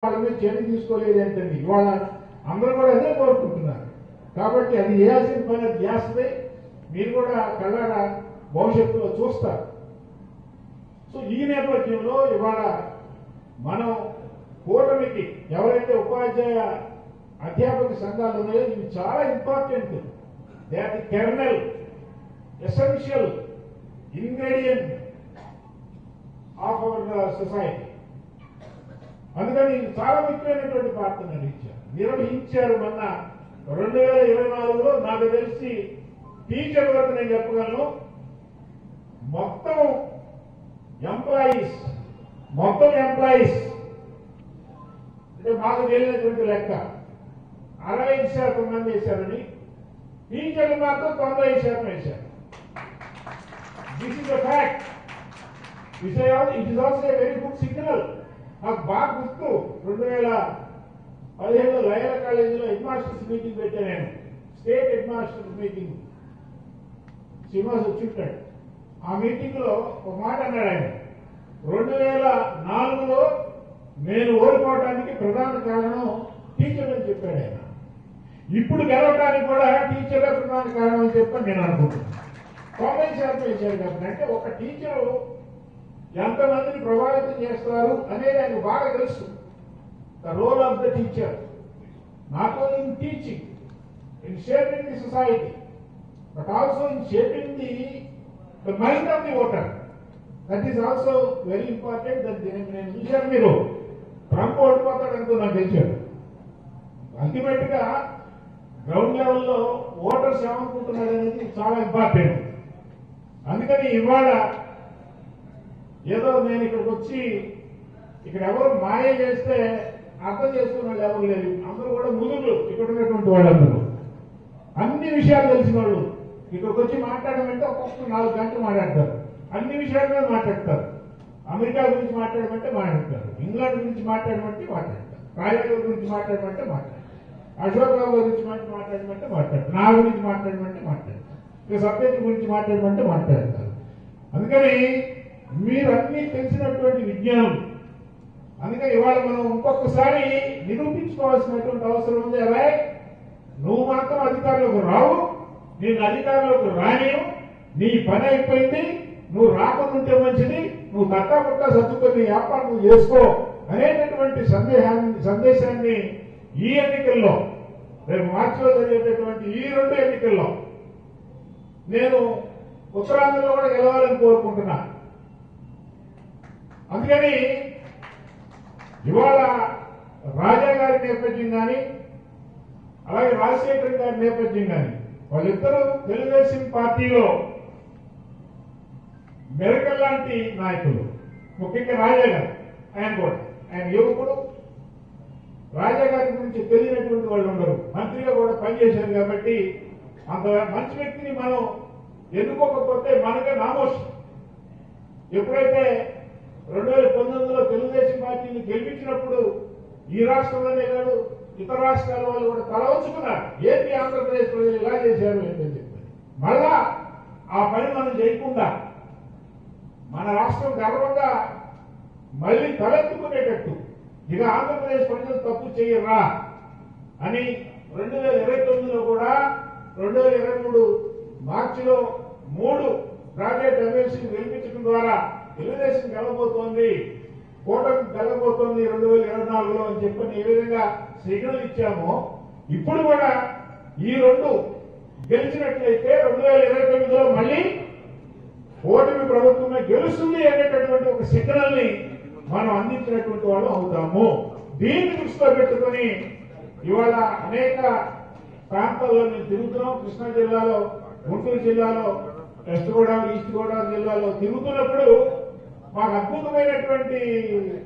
వాళ్ళ మీద చర్య తీసుకోలేదు ఏంటండి ఇవాళ అందరూ కూడా అదే కోరుకుంటున్నారు. కాబట్టి అది చేయాల్సిన పని అది చేస్తే మీరు కూడా కళ్ళారా భవిష్యత్తులో చూస్తారు. సో ఈ నేపథ్యంలో ఇవాళ మనం కూటమికి ఎవరైతే ఉపాధ్యాయ అధ్యాపక సంఘాలు ఉన్నాయో ఇవి చాలా important. They are the kernel essential ingredient of our society. అందుకని చాలా ముఖ్యమైనటువంటి పాత్ర నిర్వహించారు. మొన్న 2024లో నాకు తెలిసి టీచర్ వరకు నేను చెప్పగలను మొత్తం ఎంప్లాయీస్ అంటే మాకు తెలియనటువంటి లెక్క 65% మంది వేశారని, టీచర్లు మాత్రం 90% వేశారు. This is a fact. It is also a very good signal. నాకు బాగా గుర్తు 2017లో లయల కాలేజీలో హెడ్ మాస్టర్స్ మీటింగ్ పెట్టాను నేను. State head masters meeting Srinivas వచ్చింటాడు. ఆ మీటింగ్ లో ఒక మాట అన్నాడు ఆయన, 2004లో నేను ఓడిపోవడానికి ప్రధాన కారణం టీచర్ అని చెప్పాడు ఆయన. ఇప్పుడు గెలవడానికి కూడా టీచరే ప్రధాన కారణం అని చెప్పని నేను అనుకుంటున్నాను. 90% వేశారు కాబట్టి అంటే ఒక టీచరు ఎంతమందిని ప్రభావితం చేస్తారు అనేది ఆయనకు బాగా తెలుసు. The role of the teacher not only in teaching, in shaping the society, but also in shaping the mind of the voter. That is also very important. నేను చూశాను, మీరు ట్రంప్ ఓడిపోతాడంటూ నాకు తెలిసాడు. అల్టిమేట్ గా గ్రౌండ్ లెవెల్లో ఓటర్స్ ఏమనుకుంటున్నారు అనేది చాలా ఇంపార్టెంట్. అందుకని ఇవాళ ఏదో నేను ఇక్కడికి వచ్చి ఇక్కడ ఎవరు మాయ చేస్తే అర్థం చేసుకున్న వాళ్ళు ఎవరు లేరు. అందరూ కూడా ముదులు ఇక్కడ ఉన్నటువంటి వాళ్ళందరూ అన్ని విషయాలు తెలిసిన వాళ్ళు. ఇక్కడికి వచ్చి మాట్లాడమంటే ఒక్కొక్క 4 గంటలు మాట్లాడతారు. అన్ని విషయాల మీద మాట్లాడతారు. అమెరికా గురించి మాట్లాడమంటే మాట్లాడతారు, ఇంగ్లాండ్ గురించి మాట్లాడమంటే మాట్లాడతారు, రాజకీయాల గురించి మాట్లాడమంటే మాట్లాడతారు, అశోక్ రావు గురించి మాట్లాడమంటే మాట్లాడతారు, నా గురించి మాట్లాడమంటే మాట్లాడతారు, ఇక సబ్జెక్ట్ గురించి మాట్లాడమంటే మాట్లాడతారు. అందుకని మీరన్నీ తెలిసినటువంటి విజ్ఞానం. అందుకని ఇవాళ మనం ఇంకొకసారి నిరూపించుకోవాల్సినటువంటి అవసరం ఉంది. అలా నువ్వు మాత్రం అధికారంలోకి రావు, నేను అధికారంలోకి రానియు, నీ పని అయిపోయింది, నువ్వు రాకుండా మంచిది, నువ్వు తట్టపుట్ట సర్దుకొని వ్యాపారం నువ్వు చేసుకో అనేటటువంటి సందేశాన్ని ఈ ఎన్నికల్లో, రేపు మార్చిలో జరిగేటటువంటి ఈ 2 ఎన్నికల్లో నేను ఉత్తరాంధ్రలో కూడా గెలవాలని కోరుకుంటున్నా. అందుకని ఇవాళ రాజా గారి నేపథ్యం కానీ అలాగే రాజశేఖర్ గారి నేపథ్యం కానీ వాళ్ళిద్దరూ తెలుగుదేశం పార్టీలో మెరకల్ లాంటి నాయకులు. ముఖ్యంగా రాజా గారు, ఆయన యువకుడు. రాజా గారి గురించి తెలియనటువంటి వాళ్ళు ఉండరు. మంత్రిగా కూడా పనిచేశారు కాబట్టి అంత మంచి వ్యక్తిని మనం ఎన్నుకోకపోతే మనకే నామోషం. ఎప్పుడైతే 2019లో తెలుగుదేశం పార్టీని గెలిపించినప్పుడు ఈ రాష్ట్రంలోనే కాదు ఇతర రాష్ట్రాల వాళ్ళు కూడా తల వంచుకున్నారు. ఏంటి ఆంధ్రప్రదేశ్ ప్రజలు ఇలా చేశారు ఏంటని చెప్పి. మళ్ళా ఆ పని మనం చేయకుండా మన రాష్ట్రం గర్వంగా మళ్ళీ తలెత్తుకునేటట్టు ఇక ఆంధ్రప్రదేశ్ ప్రజలు తప్పు చేయరా అని 2029లో కూడా 2023 మార్చిలో 3 గ్రాడ్యుయేట్ ఎమ్మెల్సీని గెలిపించడం ద్వారా తెలుగుదేశం గెలవబోతోంది, కూటమి గెలవబోతోంది 2024లో అని చెప్పని ఏ విధంగా సిగ్నల్ ఇచ్చామో ఇప్పుడు కూడా ఈ 2 గెలిచినట్లయితే 2029లో మళ్ళీ కూటమి ప్రభుత్వమే గెలుస్తుంది అనేటటువంటి ఒక సిగ్నల్ ని మనం అందించినటువంటి వాళ్ళు అవుతాము. దీన్ని దృష్టిలో పెట్టుకుని ఇవాళ అనేక ప్రాంతాల్లో మేము తిరుగుతున్నాం. కృష్ణా జిల్లాలో, గుంటూరు జిల్లాలో, వెస్ట్ గోదావరి, ఈస్ట్ గోదావరి జిల్లాలో తిరుగుతున్నప్పుడు మాకు అద్భుతమైనటువంటి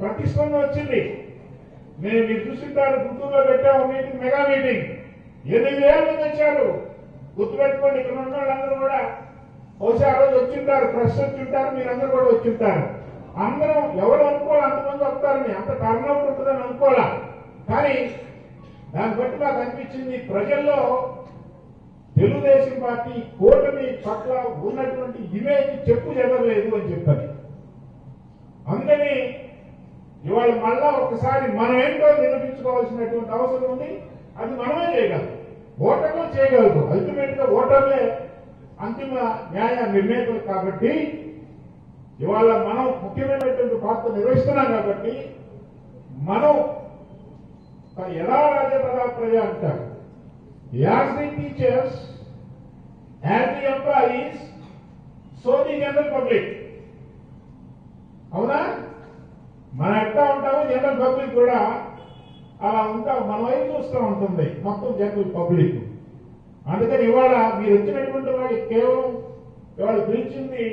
ప్రతిస్పందన వచ్చింది. మీరు చూస్తుంటారు, గుంటూరులో పెట్టాము మీటింగ్, మెగా మీటింగ్, 8,000 మంది వచ్చారు. గుర్తుపెట్టుకోండి, ఇక్కడ ఉన్న వాళ్ళందరూ కూడా బహుశా ఆ రోజు వచ్చింటారు, ప్రెస్ వచ్చింటారు, మీరందరూ కూడా వచ్చింటారు. అందరం ఎవరు అనుకోవాలి అంతమంది వస్తారని, అంత టర్నౌట్ ఉంటుందని అనుకోవాలా. కానీ దాన్ని బట్టి నాకు అనిపించింది ప్రజల్లో తెలుగుదేశం పార్టీ కూటమి పట్ల ఉన్నటువంటి ఇమేజ్ చెప్పు చెదరలేదు అని చెప్పారు. అందుకని ఇవాళ మళ్ళా ఒకసారి మనం ఏంటో నిరూపించుకోవాల్సినటువంటి అవసరం ఉంది. అది మనమే చేయగలం, ఓటర్లు చేయగలదు. అల్టిమేట్ గా ఓటర్లే అంతిమ న్యాయ నిర్ణేతలు. కాబట్టి ఇవాళ మనం ముఖ్యమైనటువంటి పాత్ర నిర్వహిస్తున్నాం. కాబట్టి మనం ఎలా రాజప్రజా ప్రజ అంటారు, as the teachers, as the employees, so the general public. అవునా? మనం ఎట్లా ఉంటామో జనరల్ పబ్లిక్ కూడా అలా ఉంటాం. మన వైపు చూస్తూ ఉంటుంది మొత్తం జనరల్ పబ్లిక్. అందుకని ఇవాళ మీరు వచ్చినటువంటి వాడికి కేవలం ఇవాళ పిలిచింది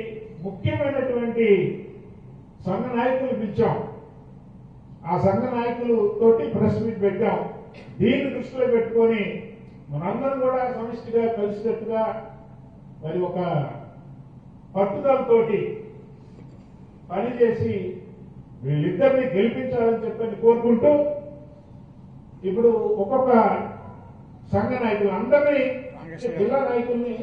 ముఖ్యమైనటువంటి సంఘ నాయకులు పిలిచాం. ఆ సంఘ నాయకులు తోటి ప్రెస్ మీట్ పెట్టాం. దీన్ని దృష్టిలో పెట్టుకొని మనందరం కూడా సమిష్టిగా కలిసినట్టుగా మరి ఒక పట్టుదలతోటి పనిచేసి వీళ్ళిద్దరిని గెలిపించాలని చెప్పని కోరుకుంటూ ఇప్పుడు ఒక్కొక్క సంఘ నాయకులు అందరినీ, జిల్లా నాయకుల్ని